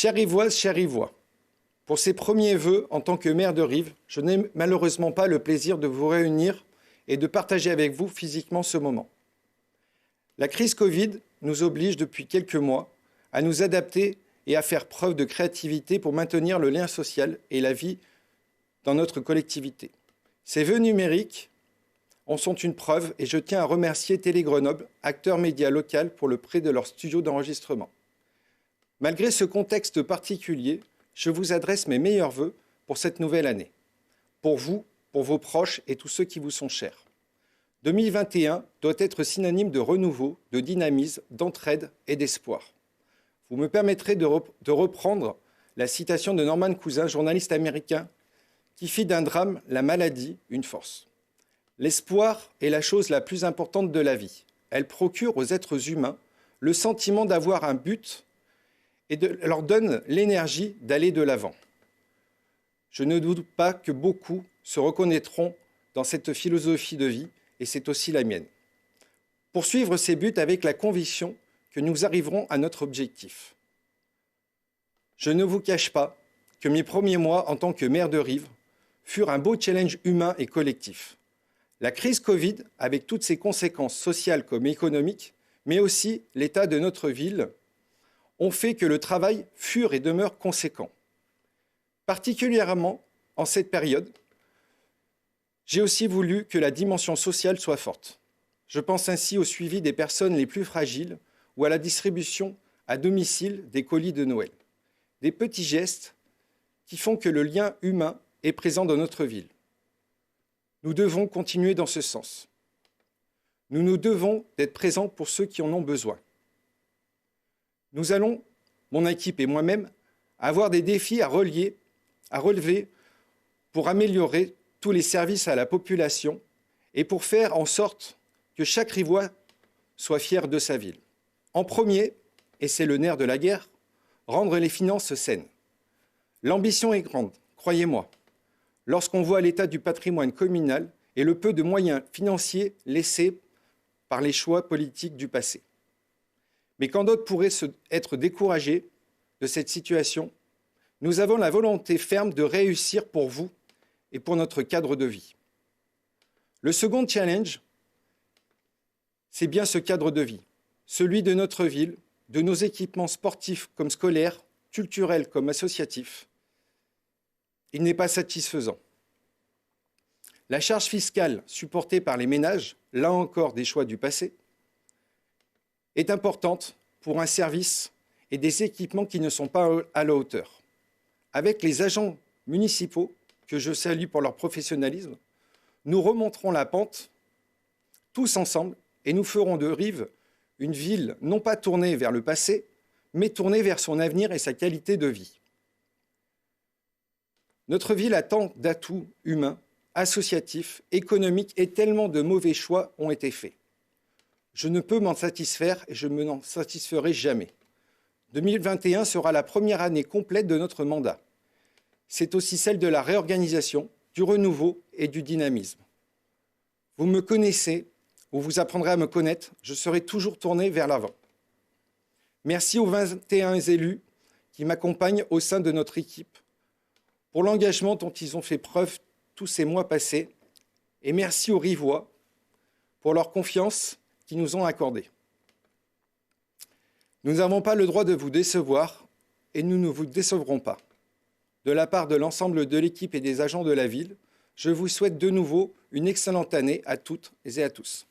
Chère Rivoise, chère Rivois, pour ces premiers vœux en tant que maire de Rives, je n'ai malheureusement pas le plaisir de vous réunir et de partager avec vous physiquement ce moment. La crise Covid nous oblige depuis quelques mois à nous adapter et à faire preuve de créativité pour maintenir le lien social et la vie dans notre collectivité. Ces vœux numériques en sont une preuve et je tiens à remercier Télé Grenoble, acteur média local, pour le prêt de leur studio d'enregistrement. Malgré ce contexte particulier, je vous adresse mes meilleurs vœux pour cette nouvelle année. Pour vous, pour vos proches et tous ceux qui vous sont chers. 2021 doit être synonyme de renouveau, de dynamisme, d'entraide et d'espoir. Vous me permettrez de reprendre la citation de Norman Cousin, journaliste américain, qui fit d'un drame la maladie une force. L'espoir est la chose la plus importante de la vie. Elle procure aux êtres humains le sentiment d'avoir un but et leur donne l'énergie d'aller de l'avant. Je ne doute pas que beaucoup se reconnaîtront dans cette philosophie de vie, et c'est aussi la mienne. Poursuivre ces buts avec la conviction que nous arriverons à notre objectif. Je ne vous cache pas que mes premiers mois en tant que maire de Rives furent un beau challenge humain et collectif. La crise Covid, avec toutes ses conséquences sociales comme économiques, mais aussi l'état de notre ville, ont fait que le travail fut et demeure conséquent. Particulièrement en cette période, j'ai aussi voulu que la dimension sociale soit forte. Je pense ainsi au suivi des personnes les plus fragiles ou à la distribution à domicile des colis de Noël. Des petits gestes qui font que le lien humain est présent dans notre ville. Nous devons continuer dans ce sens. Nous devons d'être présents pour ceux qui en ont besoin. Nous allons, mon équipe et moi-même, avoir des défis à relever pour améliorer tous les services à la population et pour faire en sorte que chaque Rivois soit fier de sa ville. En premier, et c'est le nerf de la guerre, rendre les finances saines. L'ambition est grande, croyez-moi, lorsqu'on voit l'état du patrimoine communal et le peu de moyens financiers laissés par les choix politiques du passé. Mais quand d'autres pourraient être découragés de cette situation, nous avons la volonté ferme de réussir pour vous et pour notre cadre de vie. Le second challenge, c'est bien ce cadre de vie, celui de notre ville, de nos équipements sportifs comme scolaires, culturels comme associatifs. Il n'est pas satisfaisant. La charge fiscale supportée par les ménages, là encore des choix du passé, est importante pour un service et des équipements qui ne sont pas à la hauteur. Avec les agents municipaux, que je salue pour leur professionnalisme, nous remonterons la pente tous ensemble et nous ferons de Rives une ville non pas tournée vers le passé, mais tournée vers son avenir et sa qualité de vie. Notre ville a tant d'atouts humains, associatifs, économiques et tellement de mauvais choix ont été faits. Je ne peux m'en satisfaire et je ne m'en satisferai jamais. 2021 sera la première année complète de notre mandat. C'est aussi celle de la réorganisation, du renouveau et du dynamisme. Vous me connaissez, ou vous apprendrez à me connaître, je serai toujours tourné vers l'avant. Merci aux 21 élus qui m'accompagnent au sein de notre équipe pour l'engagement dont ils ont fait preuve tous ces mois passés, et merci aux Rivois pour leur confiance qu'ils nous ont accordée. Nous n'avons pas le droit de vous décevoir et nous ne vous décevrons pas. De la part de l'ensemble de l'équipe et des agents de la ville, je vous souhaite de nouveau une excellente année à toutes et à tous.